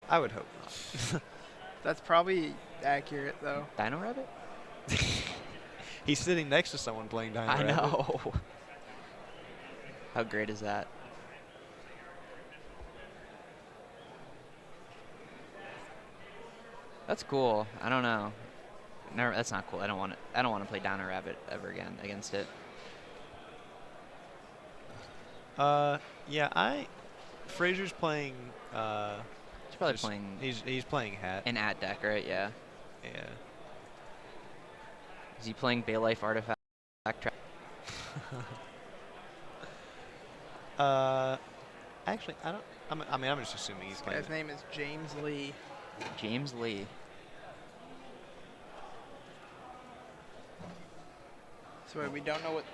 I would hope not. That's probably accurate, though. Dino Rabbit? He's sitting next to someone playing Dino I Rabbit. know. How great is that? That's cool. I don't know. Never. That's not cool. I don't want it. I don't want to play Dino Rabbit ever again against it. Yeah, Frazier's playing. He's probably playing He's playing Hat. an at deck, right? Yeah. Yeah. Is he playing Bay Life Artifact? uh, actually, I don't. I'm just assuming he's This playing. guy's name is James Lee. James Lee. So wait, we don't know what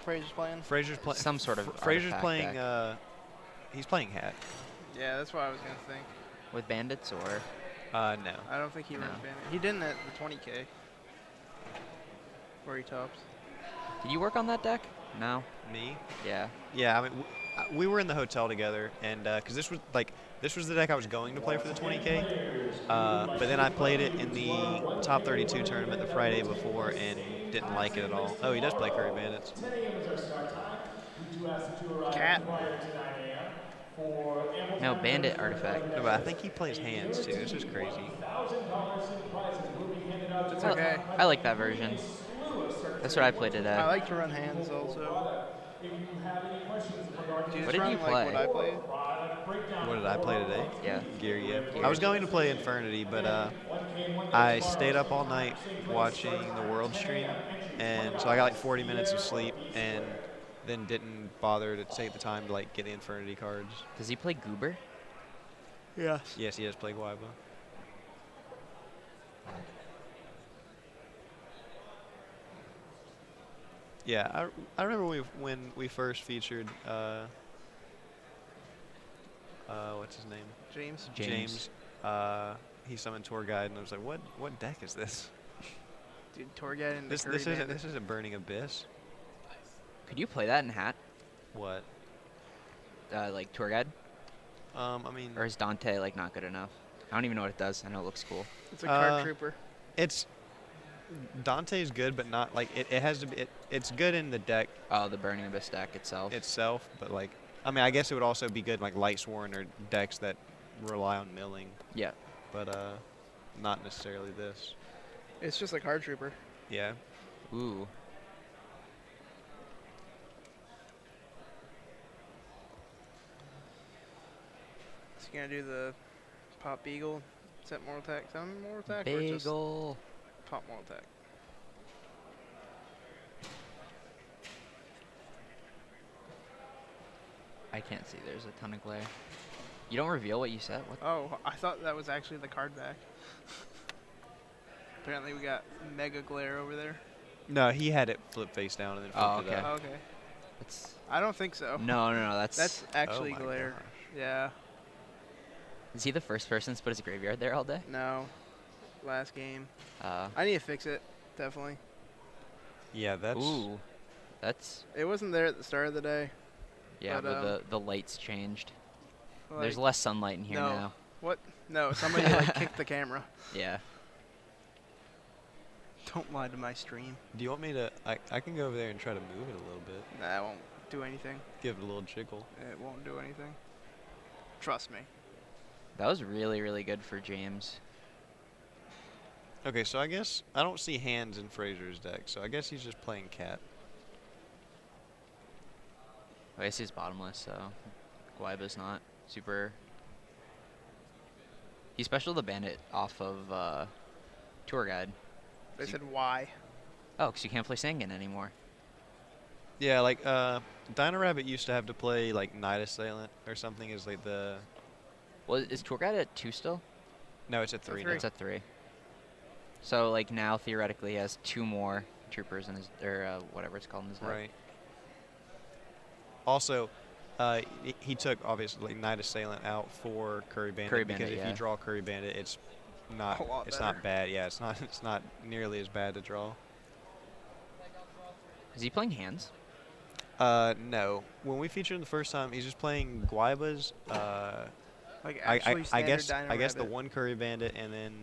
Frazier's playing? Frazier's playing. Some sort of Frazier's artifact playing. deck. He's playing Hat. Yeah, that's what I was going to think. With bandits or No. I don't think he runs No. Bandit. He didn't at the 20K. Where he tops. did you work on that deck? No. Me? Yeah. Yeah. I mean, we were in the hotel together, and because this was the deck I was going to play for the 20K, but then I played it in the top 32 tournament the Friday before and didn't like it at all. Oh, he does play Curry Bandits. Cat. No, bandit artifact. No, but I think he plays hands too. This is crazy. It's okay. I like that version. That's what I played today. I like to run hands also. Do you What just did run you like play? what I played? What did I play today? Yeah. Gear, yeah. I was going to play Infernity, but I stayed up all night watching the World stream, and so I got like 40 minutes of sleep, and then didn't bother to take the time to like get the Infernity cards. Does he play Goober? Yes. Yes, he does play Guaiba. Yeah, I remember when we first featured what's his name? James. James. He summoned Tour Guide, and I was like, what deck is this? Dude, tour guide and This isn't Burning Abyss. Could you play that in Hat? What? Like tour guide? I mean, Or is Dante like not good enough? I don't even know what it does. I know it looks cool. It's a card trooper. it's Dante's good, but not like it has to be. It's good in the deck Oh, the Burning Abyss deck itself. but like, I mean, I guess it would also be good in, like Lightsworn or decks that rely on milling, Yeah. but not necessarily this. It's just a card trooper. Yeah. Ooh. So you're gonna do the pop beagle, set mortal attack, summon mortal attack, or just Bagel. pop mortal attack? I can't see. There's a ton of glare. You don't reveal what you said? What? Oh, I thought that was actually the card back. Apparently we got mega glare over there. No, he had it flip face down and then flipped Oh, it okay. up. Oh, okay. It's I don't think so. no. That's actually Oh my glare. gosh. Yeah. Is he the first person to put his graveyard there all day? No. Last game. Uh. I need to fix it. Definitely. Yeah, that's. Ooh. That's It wasn't there at the start of the day. yeah, But, but the lights changed. There's Like, less sunlight in here no. now. What? No, somebody like kicked the camera. Yeah. Don't lie to my stream. Do you want me to? I can go over there and try to move it a little bit. Nah, it won't do anything. Give it a little jiggle. It won't do anything. Trust me. That was really, really good for James. Okay, so I guess I don't see hands in Frazier's deck, so I guess he's just playing Cat. I guess he's bottomless, so Guaiba's not super. He special the bandit off of tour guide. They said why. Oh, because you can't play Sangan anymore. Yeah, like Dino Rabbit used to have to play like Night Assailant or something as like the. Well, is tour guide at 2 still? No, it's at 3 3. now. It's at 3. So like now theoretically he has 2 more troopers in his or whatever it's called in his deck. Right. Also, he took obviously Night Assailant out for Curry Bandit Curry because Bandit, if yeah. you draw Curry Bandit, it's A not lot it's better. not bad. Yeah, it's not nearly as bad to draw. Is he playing hands? No. When we featured him the first time, he's just playing Guaibas, Like I, I, actually I standard guess Dino I guess the Rabbit. one Curry Bandit and then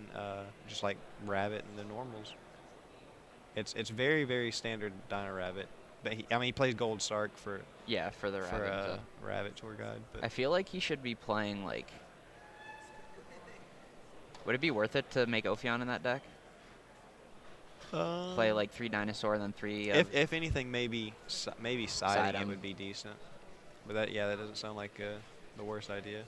just like Rabbit and the normals. It's very very standard Dino Rabbit. But I mean he plays Gold Sark Yeah, for the for rabbit and stuff. Rabbit tour guide. But I feel like he should be playing like. Would it be worth it to make Ophion in that deck? Play like 3 dinosaur and then 3. if anything maybe siding Side it 'em. would be decent. But that doesn't sound like the worst idea.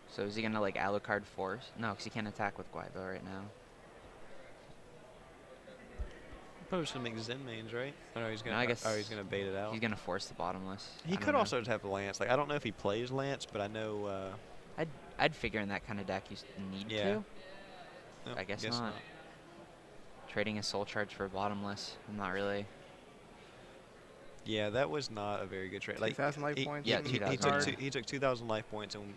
So is he gonna like Alucard force? No, because he can't attack with Guaiba right now. Probably just gonna make Zen mains, right? Or he's gonna. No, I guess He's gonna bait it out. He's gonna force the bottomless. He I don't could know. also just have Lance. Like I don't know if he plays Lance, but I know. I'd figure in that kind of deck you need Yeah. to. No, I guess not. Trading a soul charge for a bottomless. I'm not really. Yeah, that was not a very good trade. Like 2,000 life he, points. Yeah, and he, 2,000. he took 2,000 life points and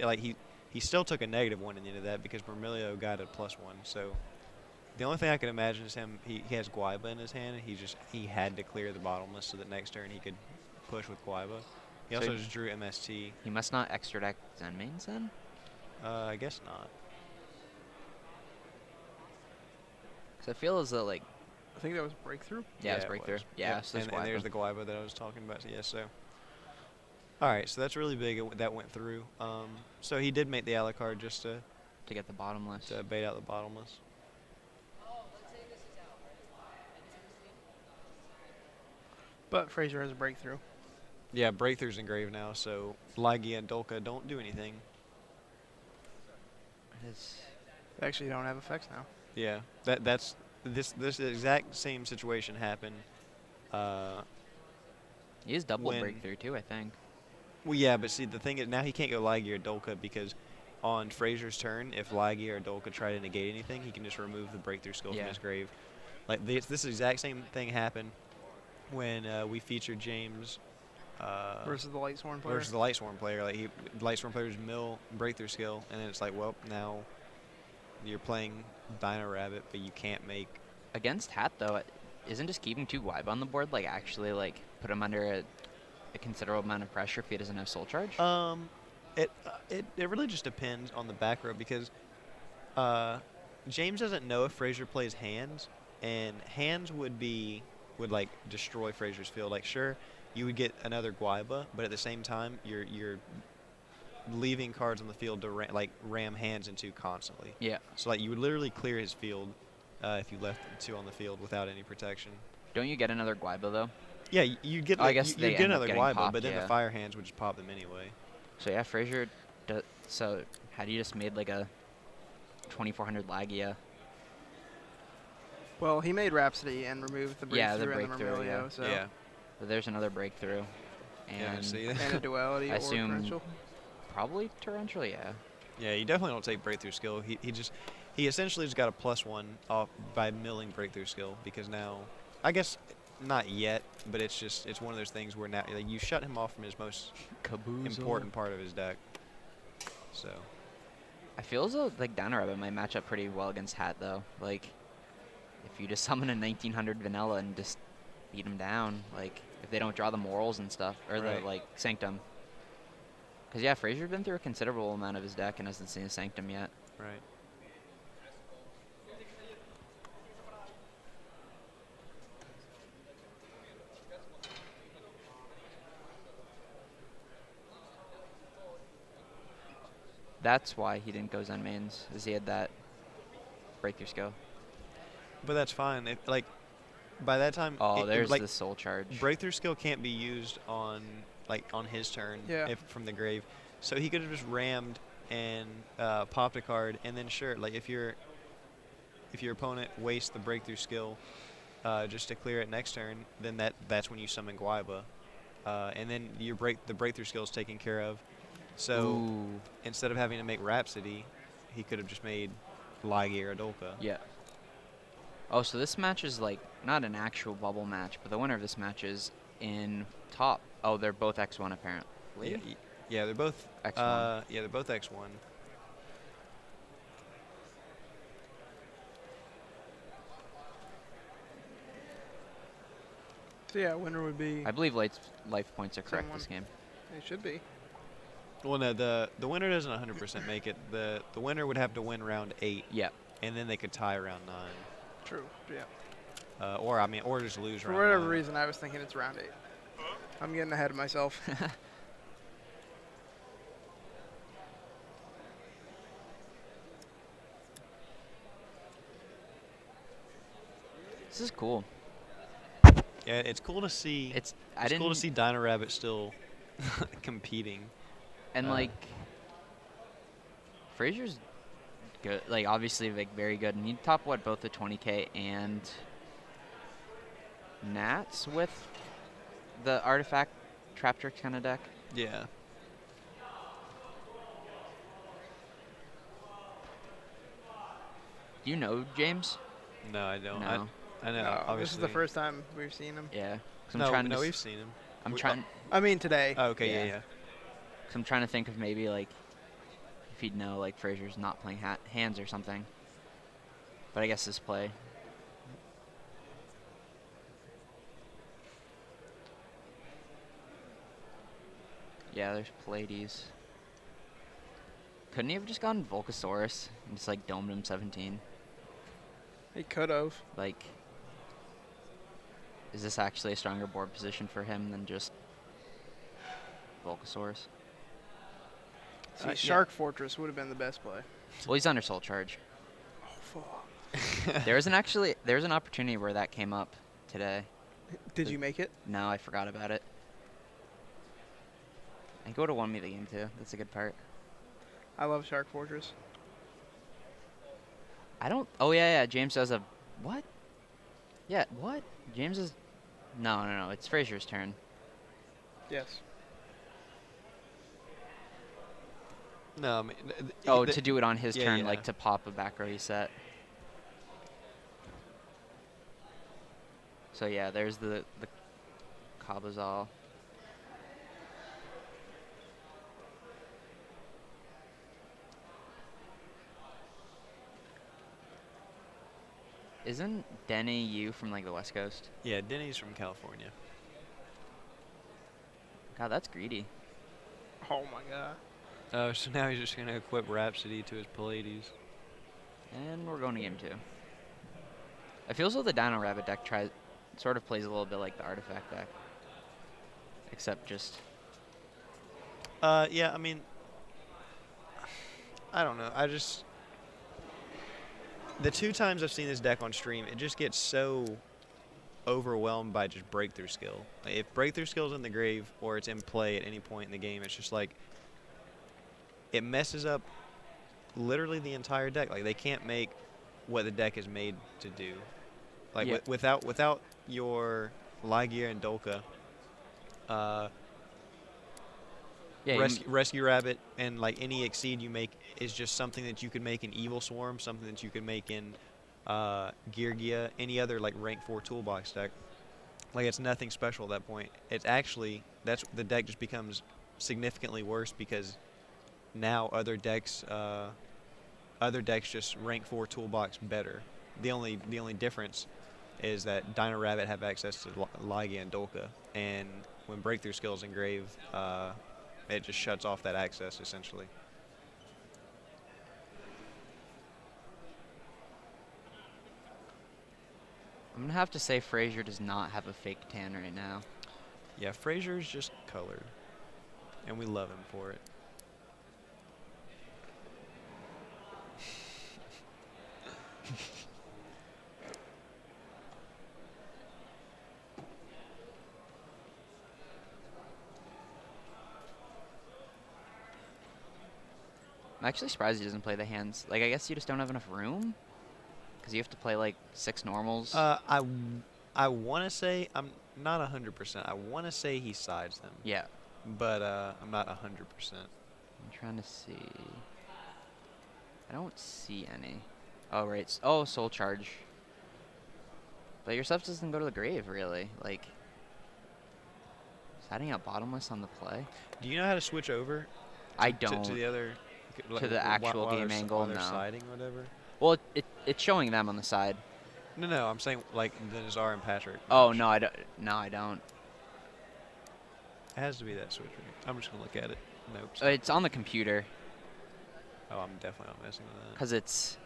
like he still took a -1 in the end of that because Vermilio got a +1. So the only thing I can imagine is him. He has Guaiba in his hand, and he had to clear the bottomless so that next turn he could push with Guaiba. He So also just drew MST. He must not extra deck Zen mains then? I guess not. Because I feel as though, like, I think that was breakthrough. yeah, it's it breakthrough. was. Yeah, Yep. so And there's the Guaiba that I was talking about. Yeah, so. All right, so that's really big. That went through. So he did make the Alucard just to get the bottomless. bait out the bottomless. But Frazier has a breakthrough. Yeah, breakthrough's engraved now, so Lygia and Dolka don't do anything. They actually don't have effects now. Yeah, that's this exact same situation happened. He is double when- breakthrough too, I think. Well, yeah, but see, the thing is, now he can't go Lygia or Dolka because on Frazier's turn, if Lygia or Dolka try to negate anything, he can just remove the breakthrough skill Yeah. from his grave. Like this exact same thing happened when we featured James Versus the Lightsworn player. versus the Lightsworn player. Like Lightsworn players mill breakthrough skill, and then it's like, well, now you're playing Dino Rabbit, but you can't make. Against Hat, though, isn't just keeping 2 Guaiba on the board, like, actually, like, put him under a considerable amount of pressure if he doesn't have Soul Charge? It really just depends on the back row because James doesn't know if Frazier plays hands, and hands would like destroy Frazier's field. Like sure, you would get another Guaiba, but at the same time you're leaving cards on the field to ram hands into constantly. Yeah. So like you would literally clear his field if you left 2 on the field without any protection. Don't you get another Guaiba, though? Yeah, you get. I guess you they get end up another getting Guaiba, popped, but then yeah. the fire hands would just pop them anyway. So, yeah, Frazier, so had you just made, like, a 2400 Lagia? Well, he made Rhapsody and removed the breakthrough, Yeah, the and the breakthrough, Vermilio, yeah. so Yeah. But there's another breakthrough. Yeah, And see. and a duality I or assume- torrential. probably Torrential, yeah. Yeah, you definitely don't take breakthrough skill. He essentially just got a +1 off by milling breakthrough skill because now, I guess not yet, but it's one of those things where now like, you shut him off from his most important part of his deck. So I feel as though, like, Dino Rabbit might match up pretty well against Hat, though. Like, if you just summon a 1900 Vanilla and just beat him down, like, if they don't draw the Morals and stuff, or Right. the, like, Sanctum. Because, yeah, Frazier's been through a considerable amount of his deck and hasn't seen a Sanctum yet. right. That's why he didn't go Zen mains, is he had that breakthrough skill. But that's fine. Like by that time, Oh, there's like, the Soul Charge. breakthrough skill can't be used on his turn Yeah. from the grave. So he could have just rammed and popped a card, and then sure, like if your opponent wastes the breakthrough skill just to clear it next turn, then that's when you summon Guaiba, and then the breakthrough skill is taken care of. So Ooh. instead of having to make Rhapsody, he could have just made Lygia or Dolka. Yeah. Oh, so this match is, like, not an actual bubble match, but the winner of this match is in top. Oh, they're both X1, apparently. Yeah, they're both X1. Yeah, they're both X1. So yeah, winner would be I believe life points are correct someone. this game. It should be. Well, no, the winner doesn't 100% make it. The winner would have to win round 8, Yeah. and then they could tie round 9. True. Yeah. Or just lose For round whatever 9. reason, I was thinking it's round 8. I'm getting ahead of myself. This is cool. Yeah, it's cool to see. It's cool to see Dino Rabbit still competing. And like Frazier's good, like obviously like very good, and he top what both the 20K and Nats with the artifact trap trick kind of deck. Yeah. Do you know James? No, I don't. No. I know. No, obviously. this is the first time we've seen him. Yeah. 'Cause I'm No, trying no, to we've seen him. I'm We- trying. I mean today. Oh, okay, Yeah. yeah. Cause I'm trying to think of maybe like if he'd know like Frazier's not playing hands or something. But I guess this play. Yeah, there's Pallades. Couldn't he have just gone Volcasaurus and just like domed him 17? He could have. Like, is this actually a stronger board position for him than just Volcasaurus? See, Yeah. Shark Fortress would have been the best play. Well, he's under Soul Charge. Oh fuck. There's an opportunity where that came up today. Did you make it? No, I forgot about it. I go to won me the game too. That's a good part. I love Shark Fortress. I don't. Oh yeah. James does a what? Yeah, what? James is. No. It's Frazier's turn. Yes. No, I mean. Oh, to do it on his yeah, turn, yeah. like to pop a back row reset. So yeah, there's the Cabazal. Isn't Denny you from like the West Coast? Yeah, Denny's from California. God, that's greedy. Oh my god. Oh, so now he's just gonna equip Rhapsody to his Pallades. And we're going to game 2. It feels like the Dino Rabbit deck sort of plays a little bit like the Artifact deck. Except just... Yeah, I mean, I don't know. The 2 times I've seen this deck on stream, it just gets so overwhelmed by just breakthrough skill. Like, if breakthrough skill is in the grave or it's in play at any point in the game, it's just like it messes up literally the entire deck. Like they can't make what the deck is made to do. Like Yeah. without your Ligear and Dolka, Yeah, Rescue Rabbit and like any Exceed you make is just something that you could make in Evil Swarm, something that you could make in Geargia, any other like rank 4 toolbox deck. Like it's nothing special at that point. It's actually the deck just becomes significantly worse because now other decks just rank 4 toolbox better. The only difference is that Dino Rabbit have access to Ligear and Dolka, and when breakthrough skills engrave, it just shuts off that access essentially. I'm going to have to say Frazier does not have a fake tan right now. Yeah, Frazier's just colored, and we love him for it. I'm actually surprised he doesn't play the hands. Like, I guess you just don't have enough room? Because you have to play, like, 6 normals. I want to say, I'm not 100%. I want to say he sides them, Yeah. but I'm not 100%. I'm trying to see. I don't see any. Oh, right. Oh, Soul Charge. But your stuff doesn't go to the grave, really. Like, siding out bottomless on the play? Do you know how to switch over? I to don't. the other. To the actual game angle, while they're no. siding, whatever. Well, it's showing them on the side. No, I'm saying like the Nazar and Patrick Oh match. no, I don't. No, I don't. It has to be that switch. Right? I'm just gonna look at it. Nope. It's on the computer, Oh, I'm definitely not messing with cause it's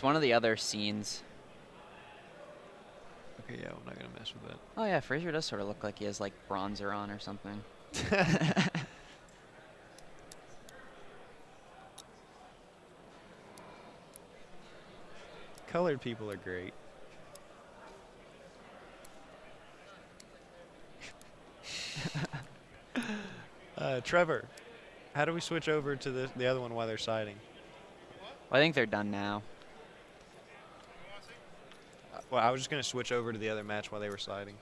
one of the other scenes. that. Okay, yeah, I'm not gonna mess with Oh yeah, Frazier does sort of look like he has like bronzer on or something. that. Colored people are great. Trevor, how do we switch over to the other one while they're siding? Well, I think they're done now. Well, I was just gonna switch over to the other match while they were siding.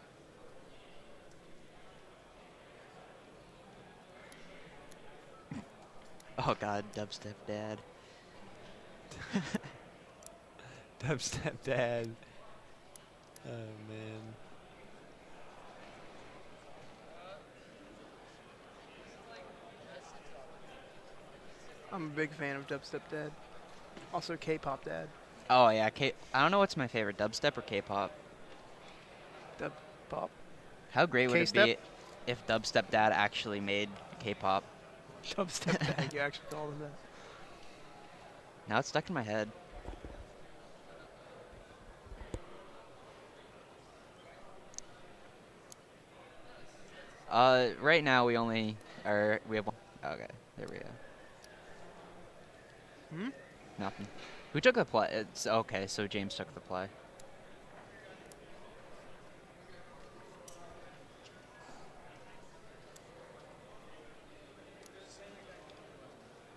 Oh God, dubstep dad. Dubstep dad. Oh man. I'm a big fan of Dubstep Dad. Also K-pop Dad. Oh yeah, I don't know what's my favorite, dubstep or K-pop. Dub pop. How great would it K-step? be if dubstep dad actually made K-pop? Dubstep Dad. You actually called him that. Now it's stuck in my head. Right now we have one. Okay, there we go. Hmm? Nothing. Who took the play? It's okay, so James took the play.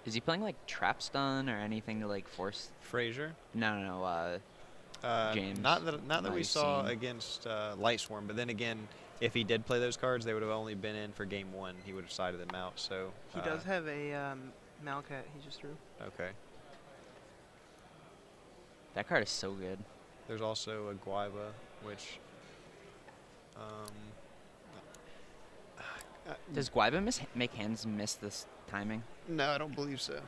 Is he playing like trap stun or anything to like force? Frazier. No. James. Not that we you've saw seen. against Light Swarm, but then again, if he did play those cards, they would have only been in for game one. He would have sided them out. So He does have a Malcat he just drew. okay. That card is so good. There's also a Guaiba, which um, Does Guaiba make hands miss this timing? no, I don't believe so.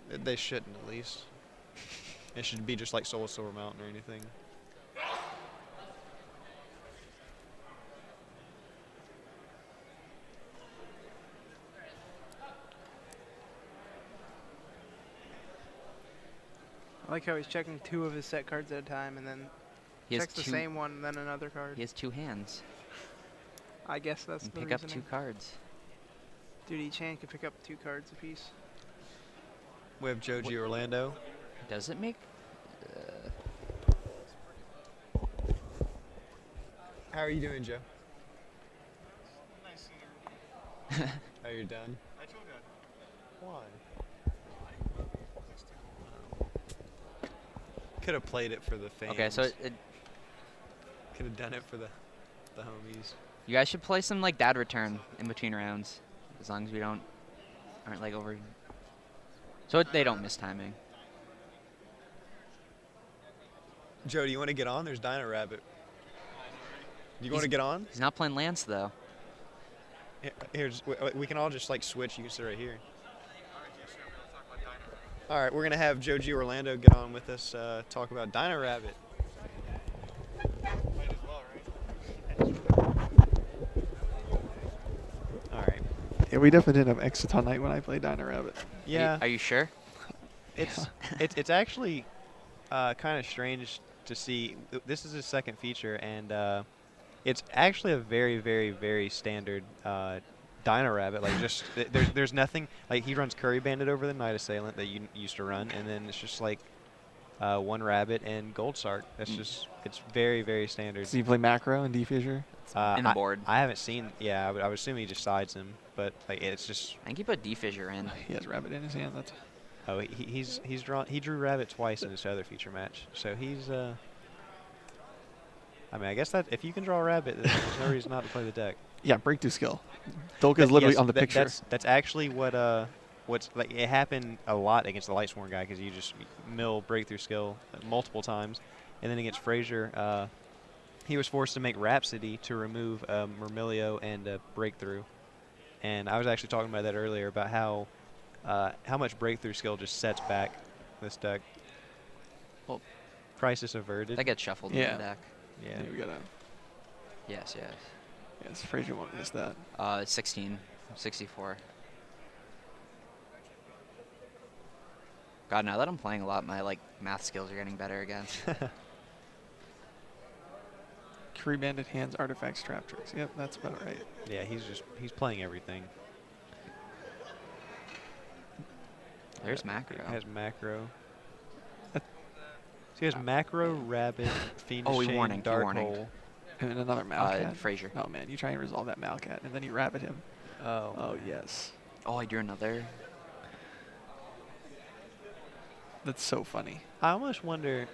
They shouldn't, at least. It should be just like Soul Silver Mountain or anything. I like how he's checking 2 of his set cards at a time and then He has checks the two. same one and then another card. He has 2 hands. I guess that's And the pick up reasoning. 2 cards. Dude, each hand can pick up 2 cards apiece. We have Joji Orlando. Does it make? How are you doing, Joe? Oh, you're done? I told you. Why? Could have played it for the fans. Okay, so Could have done it for the homies. you guys should play some like dad return in between rounds, as long as we aren't like over. So they don't miss timing. Joe, do you want to get on? There's Dino Rabbit. Do you want to get on? He's not playing Lance though. We can all just like switch. You can sit right here. All right, we're gonna have Joji Orlando get on with us. Talk about Dino Rabbit. Might as well, right? All right. Yeah, we definitely didn't have Exciton Night when I played Dino Rabbit. Yeah, Are you sure? it's actually kind of strange to see. This is his second feature, and it's actually a very, very, very standard Dino Rabbit. Like just there's nothing like he runs Curry Bandit over the Night Assailant that you used to run, and then it's just like one rabbit and Gold Sark. That's just it's very, very standard. So you play Macro and D-Fissure? In the board. I haven't seen. Yeah, I would assume he just sides him, but like it's just. I think he put D-Fissure in. He has Rabbit in his hand. That's Oh, he drew Rabbit twice in his other feature match, so he's I mean, I guess that if you can draw a Rabbit, then there's no reason not to play the deck. yeah, breakthrough skill. Dolka's literally Yes, on the picture. That's actually what's like. It happened a lot against the Light Sworn guy because you just mill breakthrough skill multiple times, and then against Frazier, he was forced to make Rhapsody to remove Murmilio and breakthrough. And I was actually talking about that earlier about how much breakthrough skill just sets back this deck. Crisis averted. That gets shuffled in Yeah. the deck. Yeah. We gotta. Yes, yes. Yes, Frazier won't miss that. 16, 64. God, now that I'm playing a lot, my like math skills are getting better again. Curry banded hands, artifacts, trap tricks. Yep, that's about right. Yeah, he's playing everything. There's macro. Has macro. That- So he has macro, rabbit, fiendish Oh, he chain, warninged, he dark warninged. hole. And another Malcat. Frazier. Oh man, you try and resolve that Malcat, and then you rabbit him. Oh. Oh yes, Oh, I drew another. that's so funny. I almost wonder.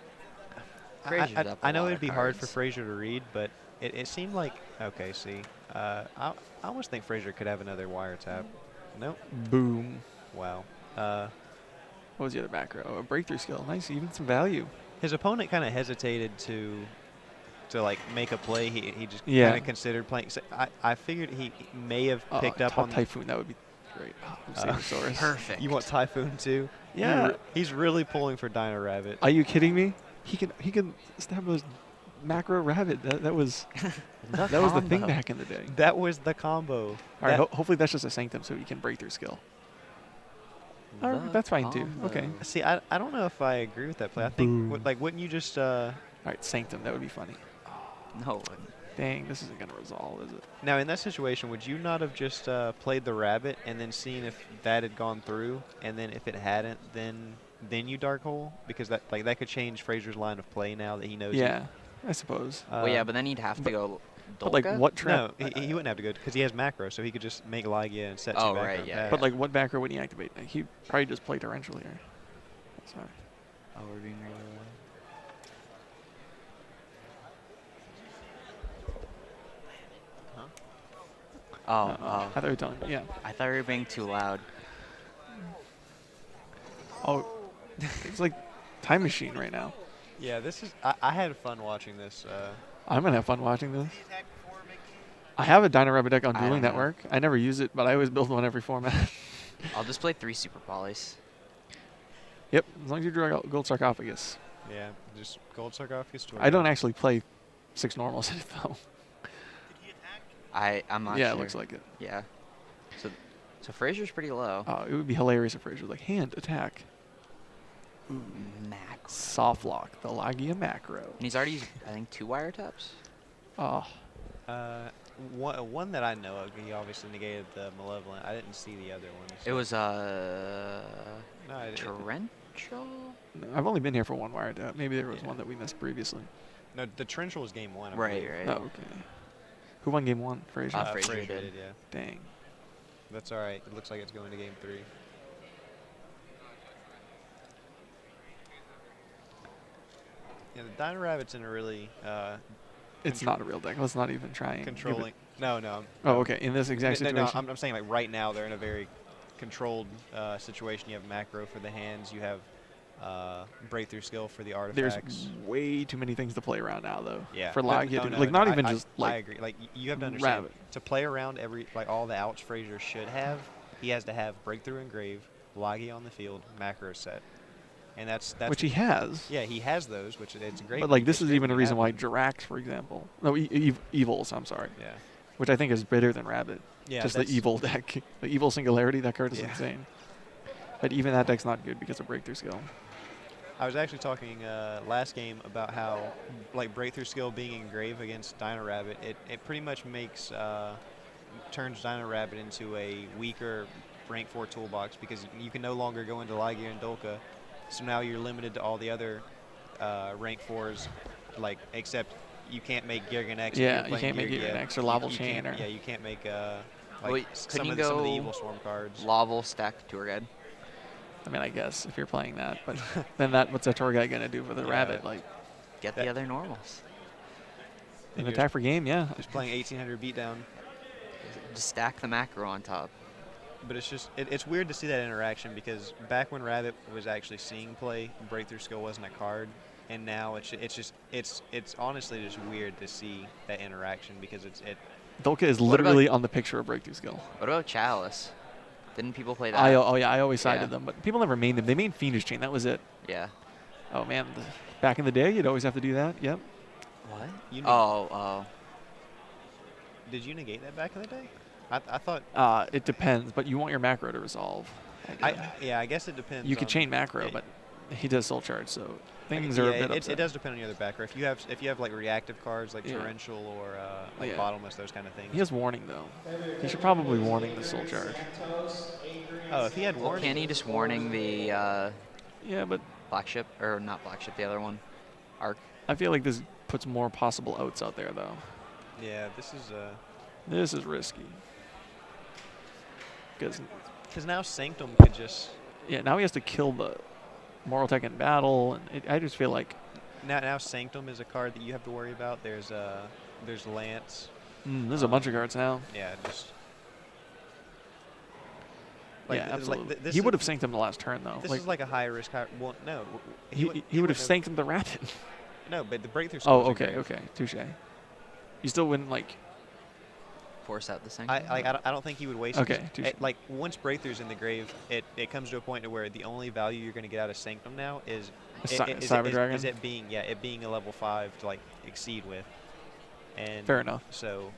Frazier's up I a know lot it'd of be hard for cards. Frazier to read, but it seemed like okay. See, I almost think Frazier could have another wiretap. Nope. Boom. Wow. What was the other macro? Oh, a breakthrough skill. Nice, even some value. His opponent kind of hesitated to like make a play. He just Yeah. kind of considered playing. So I figured he may have picked up top on Typhoon. That would be great. Oh, Sabersaurus. Perfect. You want Typhoon too? Yeah. He's really pulling for Dino Rabbit. Are you kidding me? He can establish macro rabbit. That was that was the thing combo. back in the day. That was the combo. All right, hopefully that's just a sanctum so he can breakthrough skill. All right, The that's fine too. combo. Okay. See, I don't know if I agree with that play. I think Boom. like wouldn't you just All right, sanctum. That would be funny. No. Dang, this isn't gonna resolve, is it? now in that situation would you not have just played the rabbit and then seen if that had gone through, and then if it hadn't, then you dark hole, because that could change Frazier's line of play now that he knows. Yeah, I suppose. Well, yeah, but then he'd have to go. But like, Dolka? what No, trap? he wouldn't have to go because he has macro, so he could just make Lygia and set Oh, two back right, row yeah, pads. But like, what macro would he activate? Like, he'd probably just play torrential here. Sorry. Oh, we're being really Oh, I thought you were telling me. Yeah. I thought we were being too loud. Oh, it's like time machine right now. Yeah, this is. I had fun watching this. I'm gonna have fun watching this. I have a Dino Rabbit deck on I Dueling don't know. Network. I never use it, but I always build one every format. I'll just play 3 super polys. Yep, as long as you draw Gold Sarcophagus. Yeah, just gold sarcophagus. I don't actually play 6 normals in it though. I'm not Yeah, sure. it looks like it. Yeah. So Frazier's pretty low. It would be hilarious if Frazier was like hand attack, Macro. soft lock, the Lygia macro. And he's already used, I think, 2 wiretaps. Oh, One that I know of, he obviously negated the Malevolent. I didn't see the other ones. It was No, torrential. I've only been here for one wiretap. Maybe there was one that we missed previously. no, the Torrential was game 1. I Right, believe. right. Oh, okay. Who won game 1? Frazier. Frazier Frazier did. did, yeah. Dang. That's all right. It looks like it's going to game 3. Yeah, the Dino Rabbit's in a really It's not a real deck. Let's not even try and give it- controlling. No. Oh, okay. In this exact No, situation. I'm saying like right now they're in a very controlled situation. You have macro for the hands. You have breakthrough skill for the There's artifacts. way too many things to play around now, though. Yeah. For No, Lygia, no, like not I- even I- just I like agree. Like you have to understand rabbit. to play around all the outs Frazier should have. He has to have breakthrough engrave, Lygia on the field, macro set, and that's which he has. yeah, he has those, which it's great. But when like you this get is straight even a when you reason have why them. Jirax, for example, no, Evils. I'm sorry, Yeah. which I think is better than Rabbit. Yeah. just the that's- evil deck, the evil singularity. That card is Yeah. insane. But even that deck's not good because of breakthrough skill. I was actually talking last game about how like breakthrough skill being engrave against Dino Rabbit, it pretty much makes turns Dino Rabbit into a weaker rank 4 toolbox because you can no longer go into Lygia and Dolka, so now you're limited to all the other rank 4s, like except you can't make Girgan X. if Yeah, you're you playing can't make Girgia. Girgan X or Laval You Chain can't- or- yeah, you can't make Wait, some couldn't of you the go evil storm cards. Laval stack tour guide. I mean, I guess if you're playing that, but then what's a tour guy gonna do for the Yeah. Rabbit? Like Get That- the other normals. an you're attack for game, yeah. Just playing 1800 beatdown. Just stack the macro on top. But it's just it's weird to see that interaction because back when Rabbit was actually seeing play, breakthrough skill wasn't a card, and now it's honestly just weird to see that interaction because Dolka is What about- literally on the picture of breakthrough skill. What about Chalice? Didn't people play that? I always sided Yeah. them, but people never mained them. They mained Fiendish Chain. That was it. Yeah. Oh man, back in the day, you'd always have to do that. Yep. What? You Oh. Did you negate that back in the day? I thought. It depends, but you want your macro to resolve. Yeah, I guess it depends. You could on, chain macro, yeah, but he does soul charge, so I things g- are yeah, a bit it upset. does depend on your other backer. If you have like reactive cards like Yeah. torrential or like Yeah. bottomless, those kind of things. He has warning though. He should probably warning the soul charge. Oh, if he had Well, warning. can't he just warning the Yeah, but black ship or not black ship, the other one, arc? I feel like this puts more possible outs out there though. Yeah, this is This is risky. Because now Sanctum could just yeah, now he has to kill the Moral Tech in battle, and I just feel like now Sanctum is a card that you have to worry about. There's Lance. there's a bunch of cards now. Yeah, just. Yeah, absolutely. He would have sanced him the last turn though. This Like, is like a high risk. Well, no. he would have sanced him the rapid. No, but the breakthrough. Oh, skills are okay, great. okay, touche. You still wouldn't like. Force out the thing. I don't think he would waste. Okay, touche. Like once breakthrough's in the grave, it comes to a point to where the only value you're going to get out of Sanctum now is Cyber Dragon. Is it being a level 5 to like exceed with. And Fair enough. So,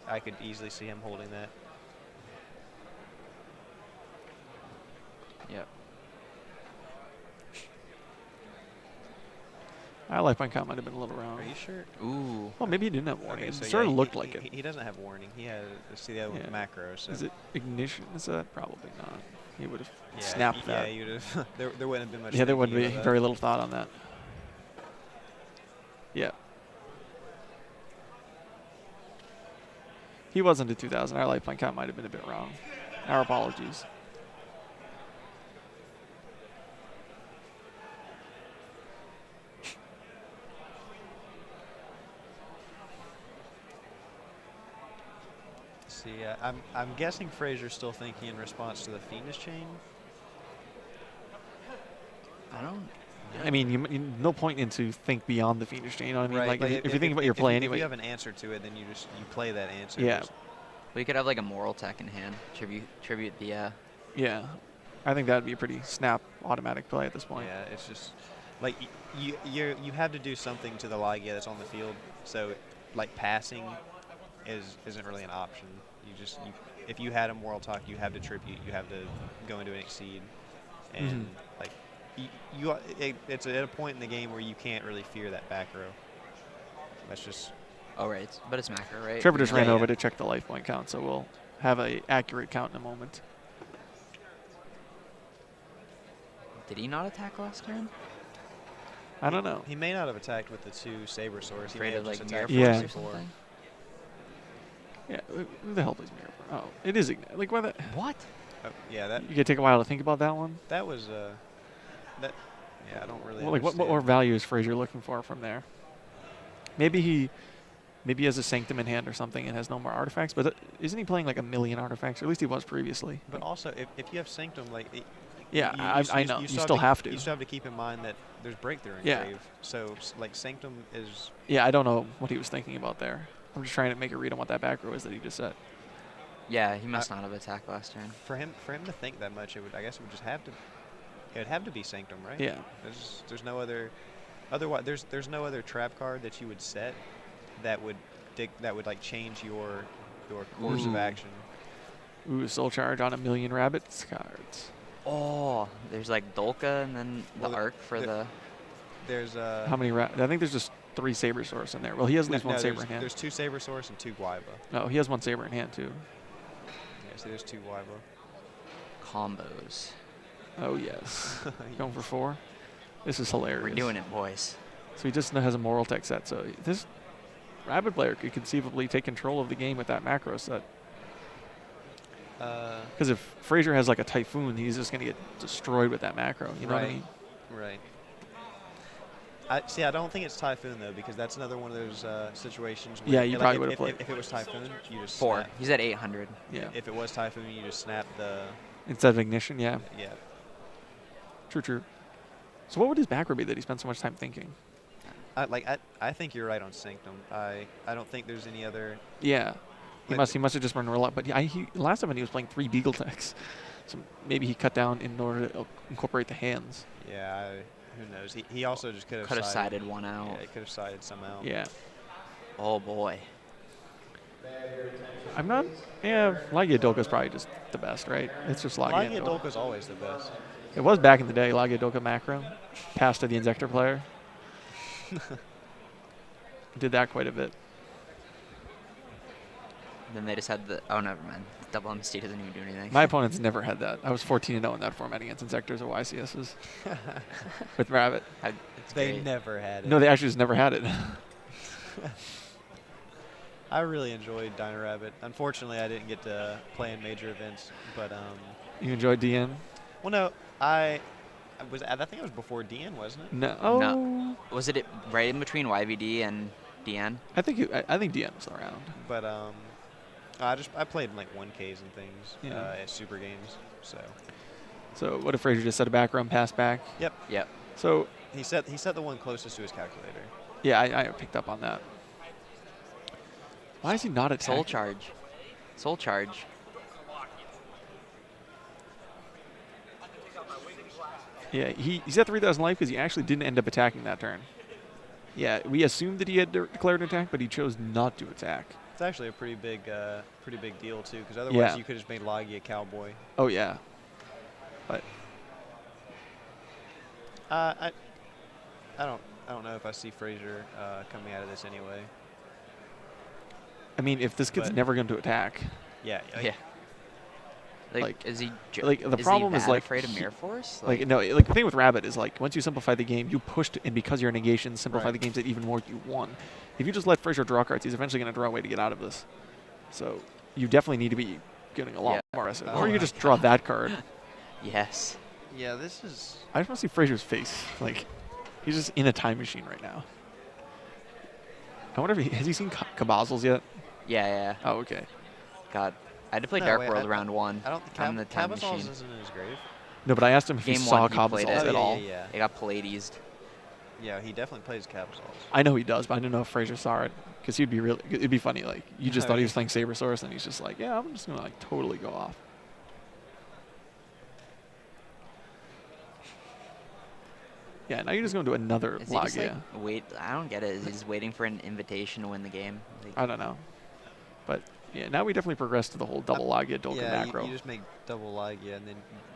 I could easily see him holding that. Yep. Our life point count might have been a little wrong. Are you sure? Ooh. Well, maybe he didn't have warning. Okay, It so sort of yeah, looked like it. He doesn't have warning. He has see the other Yeah. with macro. So Is it ignition? Is that probably not? He would have yeah, snapped that. Yeah, you'd have. there wouldn't have been much. Yeah, there wouldn't be thinking about very little thought on that. Yeah. He wasn't a 2000. Our life point count might have been a bit wrong. Our apologies. See, I'm guessing Frazier's still thinking in response to the Fiendish chain. I don't. I mean, no point in to think beyond the Fiendish chain. You know what I mean? Right. Like, if you think about your play if anyway. you have an answer to it, then you play that answer. Yeah. We could have like a moral tech in hand. Tribute the. Yeah. I think that would be a pretty snap automatic play at this point. Yeah, it's just like you have to do something to the Lygia that's on the field. So, like passing isn't really an option. If you had a moral talk, you have to tribute. You have to go into an exceed, and like it's at a point in the game where you can't really fear that back row. That's just. Oh right, but it's macro, right? Trevor just ran Yeah. over to check the life point count, so we'll have a accurate count in a moment. Did he not attack last turn? I don't know. He may not have attacked with the 2 Saber Swords. He may Afraid have of just like mirror attacked Yeah. force with or the 4. something? Yeah, who the hell plays Mirror? Oh, it is Ignite. Like, why the? What? Oh, yeah, that You could take a while to think about that one. that was that. Yeah, I don't really. Well, like, what more understand. value is Frazier looking for from there? Maybe he has a Sanctum in hand or something and has no more artifacts. But isn't he playing like a million artifacts? Or at least he was previously. But also, if you have Sanctum, like. Yeah, I know. You still have to. You still have to keep in mind that there's breakthrough in Yeah. Grave. So like Sanctum is. Yeah, I don't know what he was thinking about there. I'm just trying to make a read on what that back row is that he just said. Yeah, he must not have attacked last turn. For him to think that much, I guess it would just have to. It would have to be Sanctum, right? Yeah. There's no other. Otherwise, there's no other trap card that you would set that would like change your course of Ooh. action. Ooh, soul charge on a million rabbits cards. Oh, there's like Dolka and then the Well, arc for the. There's How many I think there's just 3 Saber Source in there. Well, he has at least one Saber in hand. There's 2 Saber Source and 2 Guaiba. No, he has one Saber in hand, too. Yeah, so there's 2 Guaiba. Combos. Oh, yes. Going for 4. This is hilarious. We're doing it, boys. So he just has a Moral Tech set. So this Rabbit player could conceivably take control of the game with that macro set. Because if Frazier has like a Typhoon, he's just going to get destroyed with that macro. You know what I mean? Right. I don't think it's Typhoon though, because that's another one of those situations. Where Yeah, you like, probably would've played. If it was Typhoon, you just 4. snap. He's at 800. Yeah. If it was Typhoon, you just snap the. Instead of Ignition, yeah. Yeah. True. So what would his back row be that he spent so much time thinking? I think you're right on Sanctum. I don't think there's any other. Yeah. He Like- must have just been reluctant. But he last time when he was playing 3 Beagle Techs. So maybe he cut down in order to incorporate the hands. Yeah, who knows? He also just could Could have have sided one out. Yeah, he could have sided some out. Yeah. Oh boy. I'm not. Yeah, Lagiadolka's probably just the best, right? It's just Lagiadolka. Lagiadolka's always the best. It was back in the day, Lagiadolka macro. Passed to the Inzector player. Did that quite a bit. Then they just had the. Oh, never mind. Double MST doesn't even do anything. My opponents never had that. I was 14-0 in that format against Inzectors or YCSs with Rabbit. It's They great. never had it. No, they actually just never had it. I really enjoyed Dino Rabbit. Unfortunately, I didn't get to play in major events, but You enjoyed DN? well, no, I think it was before DN, wasn't it? No. No. Was it right in between YVD and DN? I think DN was around. But I played in like 1Ks and things Yeah. at Super Games. So what if Frazier just set a back run pass back? Yep. So He set the one closest to his calculator. yeah, I picked up on that. Why is he not attacking? Soul charge. Soul charge. Yeah, he's at 3,000 life because he actually didn't end up attacking that turn. Yeah, we assumed that he had declared an attack, but he chose not to attack. It's actually a pretty big deal too, because otherwise Yeah. you could have just made Logie a cowboy. Oh yeah, but I don't know if I see Frazier coming out of this anyway. I mean, if this kid's But- never going to attack, Yeah. Yeah. Like, like- is he? like, the is problem he is, that like, afraid of he- Mirror Force? like no, like the thing with Rabbit is like once you simplify the game, you pushed, and because you're negation, simplify Right. the games that even more you won. If you just let Frazier draw cards, he's eventually going to draw a way to get out of this. So you definitely need to be getting a lot Yeah. more aggressive, Oh or you my just draw that card. Yes. Yeah, this is. I just want to see Frazier's face. Like he's just in a time machine right now. I wonder if has he seen Cabazels yet? Yeah. Oh, okay. God, I had to play No, Dark wait, World I- round one. I don't think on the time Cabazals machine. isn't in his grave. No, but I asked him if he Game saw one, he played Cabazels it. at all. Yeah. It got Pallades. Yeah, he definitely plays Cabazals. I know he does, but I didn't know if Frazier saw it because he'd be really. It'd be funny. Like you just Oh, thought he yeah. was playing Sabersaurus, and he's just like, yeah, I'm just gonna like totally go off. Yeah, now you're just going to do another Is he just like Lagia. wait? I don't get it. Is he just waiting for an invitation to win the game? Like, I don't know, but yeah, now we definitely progress to the whole double Lagia Dolken Yeah, macro. you just make double Logia, and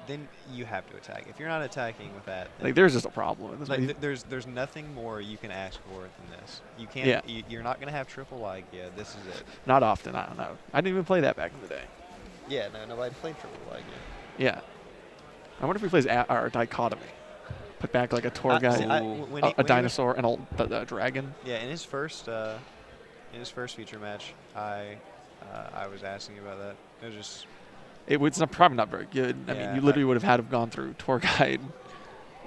then you have to attack. If you're not attacking with that, then Like there's just a problem with this. like, movie. there's nothing more you can ask for than this. You can't. Yeah. You're not gonna have triple Logia. This is it. Not often. I don't know. I didn't even play that back in the day. Yeah, no, nobody played triple Logia. Yeah. I wonder if he plays our dichotomy. Put back like a tour guide, When a he was- dinosaur, and a dragon. Yeah, in his first feature match, I was asking about that. It was just It's probably not very good. I mean, Yeah, you literally would have had to have gone through tour guide,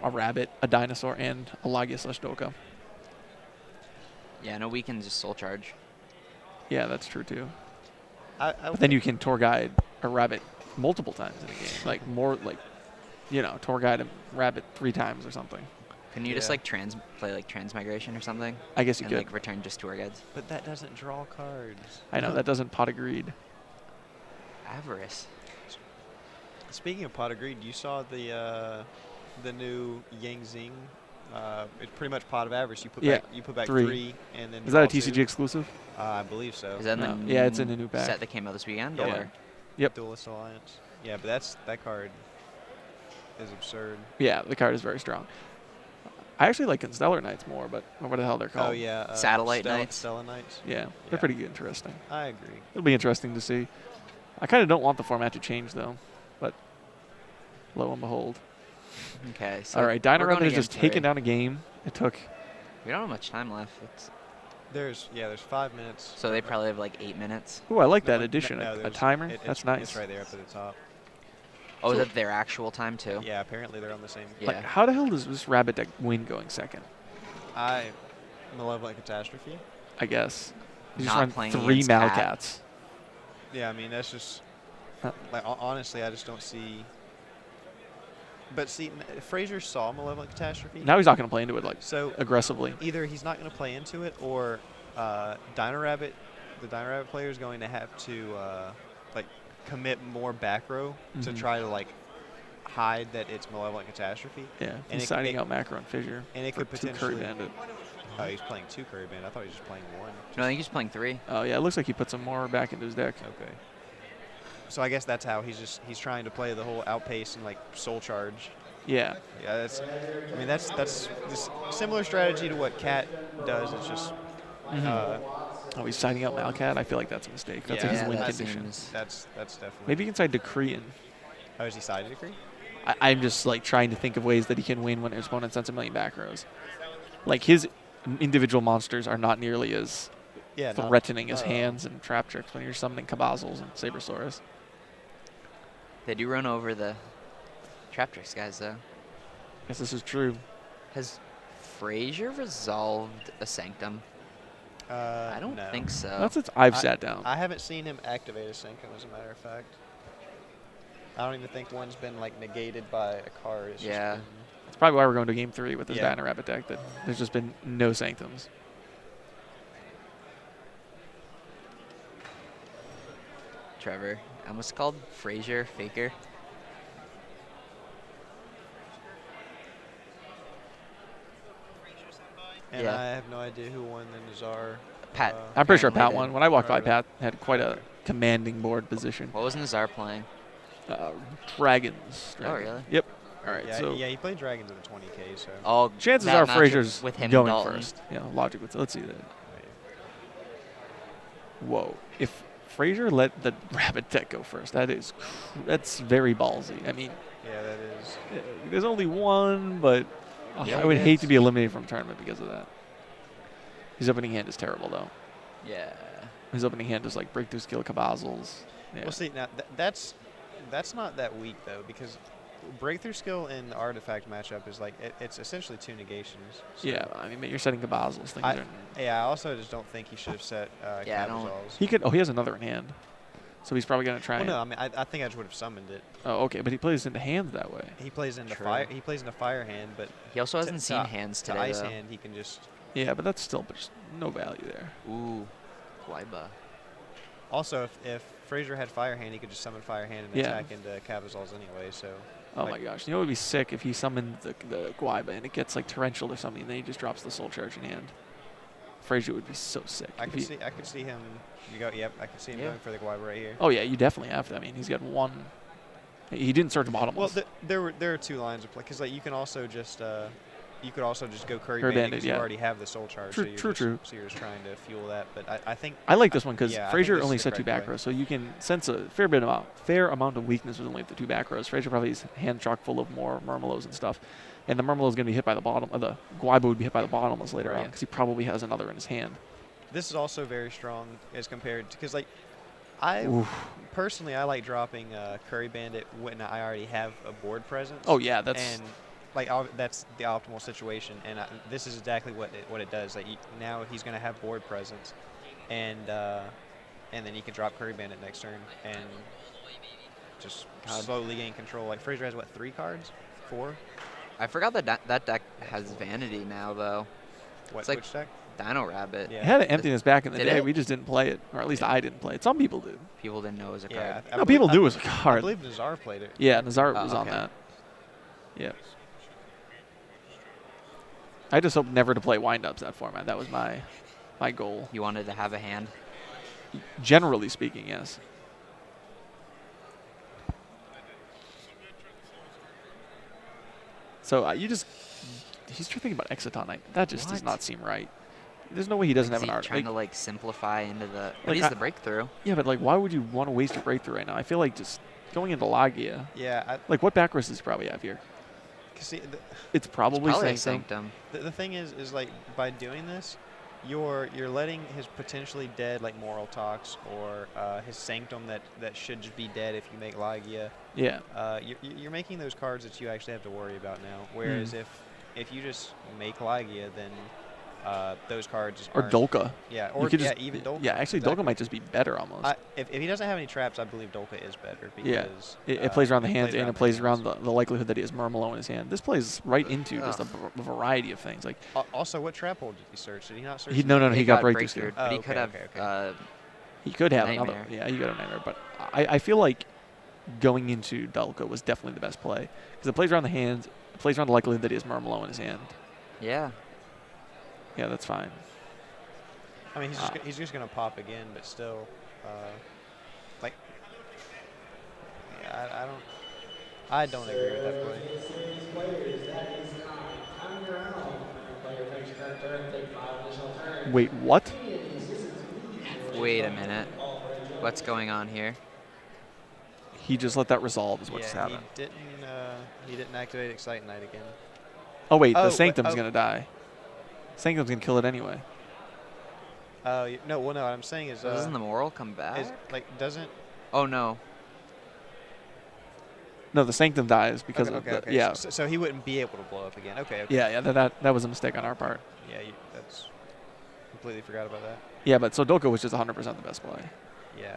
a rabbit, a dinosaur, and a Lagia/Doka. yeah, no, we can just soul charge. Yeah, that's true too. I But then you can tour guide a rabbit multiple times in a game, like more like, tour guide a rabbit 3 times or something. Can you just Yeah. like play like transmigration or something, I guess you and could. like return just tour guides? But that doesn't draw cards. I know that doesn't pot of greed. Avarice. Speaking of pot of greed, you saw the new Yang Zing. It's pretty much pot of avarice. You put back 3. 3, and then Is that a draw 2. TCG exclusive? I believe so. Is that in No. the Yeah, it's in a new pack. set that came out this weekend? Yeah. Or? Yep. Duelist Alliance. Yeah, but that card is absurd. Yeah, the card is very strong. I actually like Constellar Knights more, but what the hell they're called? Oh yeah, Satellite Knights. Stella Knights. Yeah, they're Yeah. pretty interesting. I agree. It'll be interesting to see. I kind of don't want the format to change though, but lo and behold. Okay. So All right, Dino we're Rabbit going has just against taken Ray. down a game. It took. We don't have much time left. There's 5 minutes. So they probably have like 8 minutes. Ooh, I like that No, addition. no, a there's- timer. it's- That's nice. It's right there up at the top. Oh, is So- that their actual time too? Yeah, apparently they're on the same. Yeah. Like, how the hell does this rabbit deck win going second? Malevolent Catastrophe. I guess. You just Not run playing 3 against Cat. Malcats. Yeah, I mean that's just Huh. like honestly, I just don't see. But see, Frazier saw Malevolent Catastrophe. Now he's not going to play into it like So aggressively. either he's not going to play into it, or Dino Rabbit, the Dino Rabbit player is going to have to like commit more back row to Mhm. try to like hide that it's Malevolent Catastrophe. Yeah, And he's it- signing it- out Macro and Fissure. and it for could 2 Curry potentially- Bandit. Oh, he's playing 2 Curry Band. I thought he was just playing 1. No, I think he's playing 3. Oh yeah, it looks like he put some more back into his deck. Okay. So I guess that's how he's trying to play the whole outpace and like soul charge. Yeah. Yeah, that's this similar strategy to what Cat does. It's just Oh, he's signing out Malcat. I feel like that's a mistake. That's Yeah, like his yeah, win that condition. seems. that's definitely. Maybe he can side Decrean. Oh, is he sided decree? I'm just like trying to think of ways that he can win when his opponent sends a million back rows. Like his individual monsters are not nearly as Yeah. no. threatening as hands and trap tricks when you're summoning Cabazels and Sabersaurus. They do run over the Trap Tricks guys, though. Guess this is true. Has Frazier resolved a Sanctum? I don't no. think so. That's since I've I- sat down. I haven't seen him activate a Sanctum, as a matter of fact. I don't even think one's been like negated by a card. It's just Yeah. been- That's probably why we're going to game 3 with this Yeah. Dino Rabbit deck. That there's just been no Sanctums. Trevor. I almost called Frazier Faker. and Yeah. I have no idea who won the Nazar. Pat. I'm pretty sure apparently Pat did. won. When I walked by, Alright. Pat had quite a commanding board position. What was Nazar playing? Dragons. Oh, really? Yep. All right. Yeah, so yeah, he played Dragons in the 20K. So. Oh, chances that are matchup Frazier's with him going and Dalton. first. Yeah, logic would. Let's see that. Whoa. If Frazier let the Rabbit deck go first, that's very ballsy. I mean, Yeah, that is. there's only one, but Yeah, I would it hate is. to be eliminated from tournament because of that. His opening hand is terrible, though. Yeah. His opening hand is like Breakthrough Skill, Cabazels. Yeah. Well, see, now that's not that weak though, because breakthrough skill in the artifact matchup is like it's essentially 2 negations. So Yeah, I mean, you're setting Cabazels. Things I- are. Yeah, I also just don't think he should have set Yeah, I don't- Cabazals. He could. Oh, he has another in hand, so he's probably gonna try. Well, no, and- I mean, I think I just would have summoned it. Oh, okay, but he plays into hands that way. He plays into True. fire. He plays into fire hand, but He also hasn't to- seen to- hands to today, ice though. hand, he can just. Yeah, but that's still just no value there. Ooh. Guaiba. Also, if Frazier had fire hand, he could just summon fire hand and Yeah. attack into Cabazals anyway. So. Oh Like- my gosh, you know what would be sick if he summoned the Guaiba and it gets like torrential or something, and then he just drops the Soul Charge in hand. Frazier would be so sick. I if could he- see. I could see him. You go. Yep. I could see him Yeah. going for the Guaiba right here. Oh yeah, you definitely have to. I mean, he's got one. He didn't search bottomless. Well, there are 2 lines of play because like you can also just go Curry Curry Bandit Bandit, because yeah. you already have the Soul Charge. True, so you're true, just, true. So you're just trying to fuel that. But I think I like this one because yeah, I think Frazier this only is the set 2 correct back play. rows, so you can sense a fair amount of weakness with only the 2 back rows. Frazier probably has hand chock full of more Murmelos and stuff, and the Murmelo is going to be hit by the bottom. The Guaiba would be hit by the bottomless later on Right. because he probably has another in his hand. this is also very strong as compared to because like I Oof. personally I like dropping Curry Bandit when I already have a board presence. Oh yeah, that's and like that's the optimal situation, and this is exactly what it does. Like now he's going to have board presence, and then he can drop Curry Bandit next turn and just slowly gain control. Like Frazier has what 3 cards, 4? I forgot that that deck has Vanity now, though. What It's like- which deck? Dino Rabbit. Yeah. it had an emptiness back in the Did day. it? We just didn't play it, or at least I didn't play it. Some people did. People didn't know it was a Yeah, card. I No, believe- people do I- as a I card. believe Nazar played it. Yeah, Nazar Oh, was on okay. that. Yeah. I just hope never to play wind-ups that format. That was my goal. You wanted to have a hand. Generally speaking, yes. So he's thinking about Exciton. That just does What? not seem right. There's no way he doesn't Is have he an art. trying to like simplify into the. But like, he's I- the breakthrough. Yeah, but like, why would you want to waste your breakthrough right now? I feel like just going into Lagia. Yeah, Like, what back rows does he probably have here? see, It's probably Probably a Sanctum. Sanctum. the thing is like by doing this, you're letting his potentially dead like Moral Talks or his Sanctum that should just be dead if you make Lagia. Yeah. You're making those cards that you actually have to worry about now. Whereas if you just make Lagia, then those cards just Or aren't- Dolka. Yeah, You or could yeah, just- even Dolka. Yeah, actually, exactly. Dolka might just be better almost. If he doesn't have any traps, I believe Dolka is better Yeah. because It plays around the hands and it plays the around hands. the likelihood that he has Murmelo in his hand. This plays right into just a Ugh. variety of things. Like Also, what trap hole did he search? Did he not search? no, he got breakthrough breakthrough, skill. but he Oh, could okay, have. okay. He could have Nightmare. another. Yeah, he got a nightmare. But I feel like going into Dulka was definitely the best play. Because it plays around the hands, it plays around the likelihood that he has Murmelo in his hand. Yeah. Yeah, that's fine. I mean, he's just gonna pop again, but still, like, yeah, I don't agree with that play. Wait, what? Wait a minute. What's going on here? He just let that resolve is what just Yeah, happened. he didn't activate Excite Knight again. Oh, wait, Oh, the but- Sanctum's oh. going to die. Sanctum's going to kill it anyway. No, well, no, what I'm saying is, So doesn't the moral come back? doesn't. Oh no. No, the Sanctum dies because Okay, of okay. yeah. So he wouldn't be able to blow up again. Okay, okay. Yeah, that was a mistake on our part. Yeah, that's completely forgot about that. Yeah, but so Dulka was just 100% the best play. Yeah,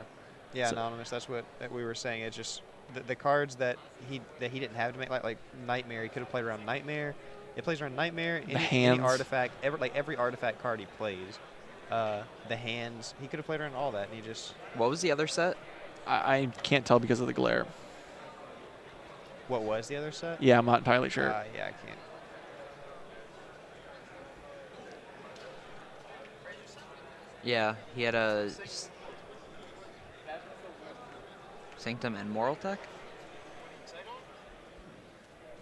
yeah, So- Anonymous. That's what we were saying. It's just the cards that he didn't have to make, like Nightmare. He could have played around Nightmare. It plays around Nightmare. Any hands. artifact, every artifact card he plays. The hands. He could have played around all that, and he just. What was the other set? I can't tell because of the glare. What was the other set? Yeah, I'm not entirely sure. Yeah, I can't. Yeah, he had a Sanctum and Moral Tech.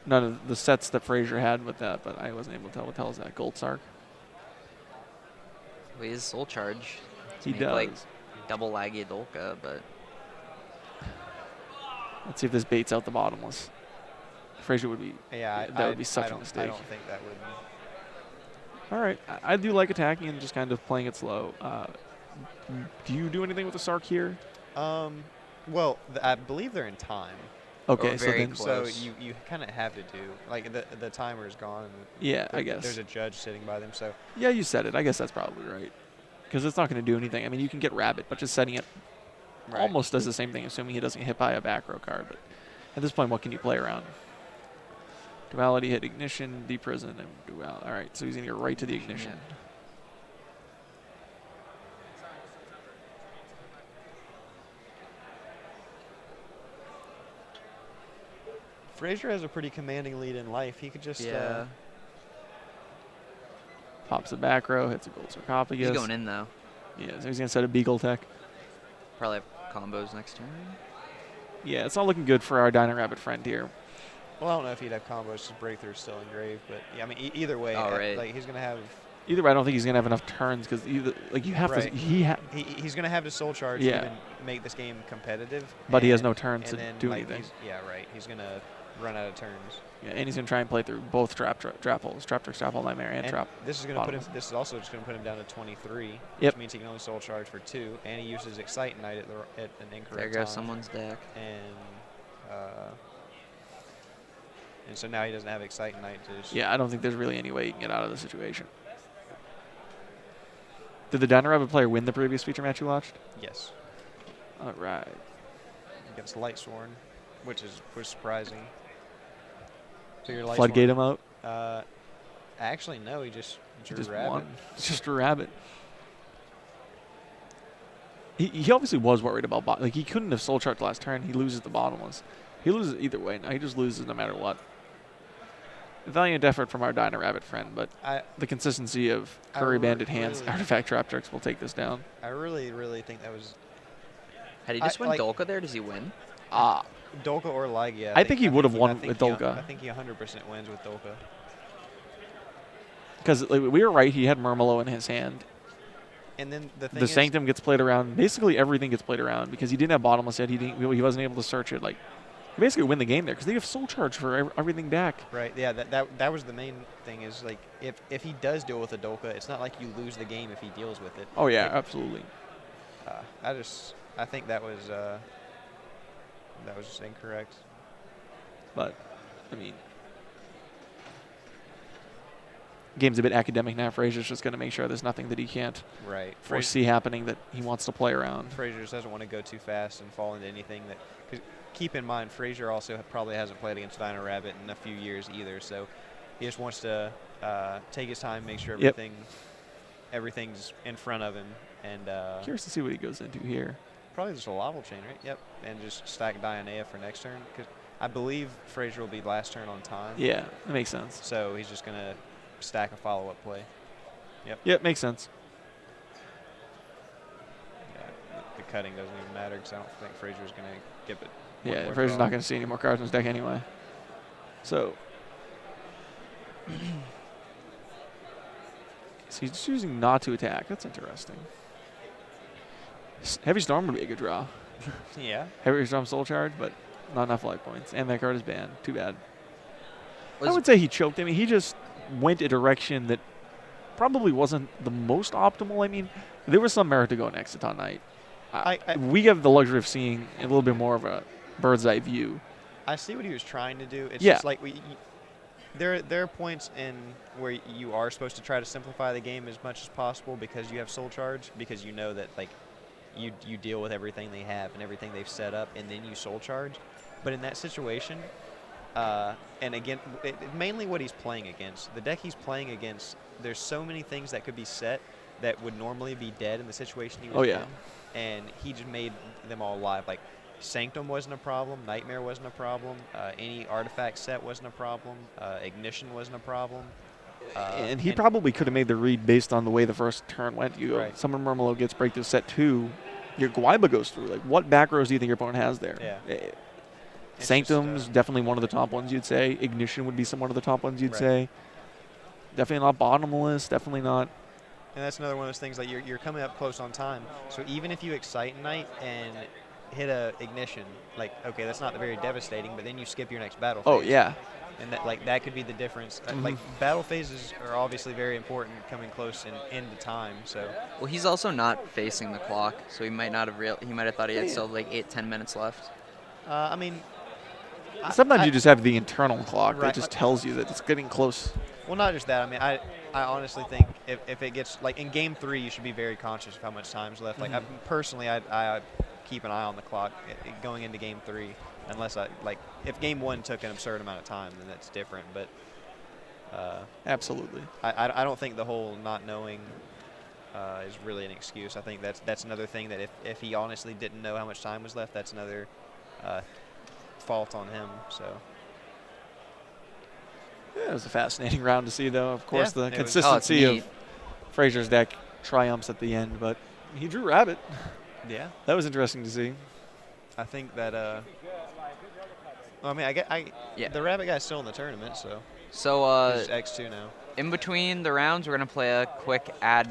None of the sets that Frazier had with that, but I wasn't able to tell what the hell is that. Gold Sark? Well, he has Soul Charge. to He make, does. Like double laggy Dolka, but Let's see if this baits out the bottomless. Frazier would be. Yeah, that would be such I a don't, mistake. I don't think that would. All right, I do like attacking and just kind of playing it slow. Do you do anything with the Sark here? Well, I believe they're in time. Okay, Oh, so very then. close. So you kind of have to do like the timer is gone. And Yeah, I there- guess. there's a judge sitting by them. So Yeah, you said it. I guess that's probably right. Because it's not going to do anything. I mean, you can get Rabbit, but just setting it Right. almost does the same thing, assuming he doesn't hit by a back row card. But at this point, what can you play around? Duality, hit Ignition, Deprison, and Dual. All right, so he's going to go right to the Ignition. Yeah. Frazier has a pretty commanding lead in life. He could just yeah, Pops the back row, hits a Gold Sarcophagus. he's going in though. Yeah, so he's going to set a Beagle Tech. Probably have combos next turn. Yeah, it's not looking good for our Dino Rabbit friend here. Well, I don't know if he'd have combos. His breakthrough's still engraved, but yeah, I mean, either way, Oh, right. like he's gonna have Either way, I don't think he's going to have enough turns because like you have Right. to. he's gonna have to soul charge Yeah. to even make this game competitive. But he has and- no turns and to then, do like, anything. Yeah, right. He's gonna run out of turns. Yeah, and he's going to try and play through both trap holes, trap hole nightmare, and trap. This is gonna put him. bottoms. This is also just gonna put him down to 23, Yep. which means he can only soul charge for 2, and he uses Excite Knight at an incorrect There time. goes someone's deck. And so now he doesn't have Excite Knight to just. Yeah, I don't think there's really any way you can get out of the situation. Did the Dino Rabbit player win the previous feature match you watched? Yes. All right. Against Lightsworn, which was surprising. So your Floodgate him out. Actually, no. He just He drew just Rabbit. won. It's just a rabbit. He obviously was worried about like he couldn't have soul charged last turn. He loses the bottomless. He loses either way. He just loses no matter what. Valiant effort from our Dino Rabbit friend, but the consistency of I Curry re- Bandit hands, really- Artifact Trap Tricks will take this down. I really, really think that was Had he just win like- Dolka there? Does he win? Dolka or Lygia. I think he would have won I think with he- Dolka. I think he 100% wins with Dolka. Because like, we were right, he had Murmelo in his hand. And then the thing The is, Sanctum gets played around. Basically, everything gets played around because he didn't have bottomless yet. He wasn't able to search it. Like, he basically win the game there because they have soul charge for everything back. right? Yeah, that was the main thing. Is like if he does deal with a Dolka, it's not like you lose the game if he deals with it. Oh yeah, It- absolutely. I think that was just incorrect. But I mean, game's a bit academic now. Frazier's just going to make sure there's nothing that he can't Right. foresee happening that he wants to play around. Frazier just doesn't want to go too fast and fall into anything that. Cause keep in mind, Frazier also probably hasn't played against Dino Rabbit in a few years either, so he just wants to take his time, make sure Yep. everything's in front of him, and Curious to see what he goes into here. probably just a Laval chain, right? Yep. And just stack Dianea for next turn. Because I believe Frazier will be last turn on time. Yeah, that makes sense. So he's just going to stack a follow-up play. Yep. Yep, makes sense. Yeah, the cutting doesn't even matter because I don't think Frazier's going to give it. Yeah, Frazier's not going to see any more cards in his deck anyway. So he's choosing not to attack. That's interesting. Heavy Storm would be a good draw. Yeah. Heavy Storm Soul Charge, but not enough life points. And that card is banned. Too bad. I would say he choked. I mean, he just went a direction that probably wasn't the most optimal. I mean, there was some merit to going Exiton Knight. We have the luxury of seeing a little bit more of a bird's eye view. I see what he was trying to do. It's Yeah. just like there are points in where you are supposed to try to simplify the game as much as possible because you have Soul Charge, because you know that like you deal with everything they have and everything they've set up, and then you Soul Charge. But in that situation, and again, mainly what he's playing against, the deck he's playing against, there's so many things that could be set that would normally be dead in the situation he was in, and he just made them all live. Like Sanctum wasn't a problem, Nightmare wasn't a problem, any artifact set wasn't a problem, Ignition wasn't a problem. And he probably could have made the read based on the way the first turn went. You go, Summon Murmelo gets breakthrough set 2, your Guaiba goes through. Like, what back rows do you think your opponent has there? Yeah. Sanctum's definitely one of the top ones, you'd say. Ignition would be one of the top ones, you'd say. Definitely not bottomless, definitely not. And that's another one of those things, like you're coming up close on time. So even if you Excite Knight and hit a Ignition, like, okay, that's not very devastating, but then you skip your next battle phase. Oh, yeah. And that could be the difference. Like, battle phases are obviously very important coming close into time. So. Well, he's also not facing the clock, so he might not have he might have thought he had still like 8-10 minutes left. I mean, sometimes you just have the internal clock that just tells you that it's getting close. Well, not just that. I mean, I honestly think if it gets like in Game 3, you should be very conscious of how much time's left. Like personally, I keep an eye on the clock going into Game 3. Unless if Game 1 took an absurd amount of time, then that's different. But absolutely, I don't think the whole not knowing is really an excuse. I think that's another thing that if he honestly didn't know how much time was left, that's another fault on him. So. Yeah, it was a fascinating round to see, though. Of course, the Oh, consistency of Frazier's deck triumphs at the end, but he drew Rabbit. Yeah, that was interesting to see. I think that. Well, I mean, the Rabbit guy's still in the tournament, so. So he's X2 now. In between the rounds, we're gonna play a quick ad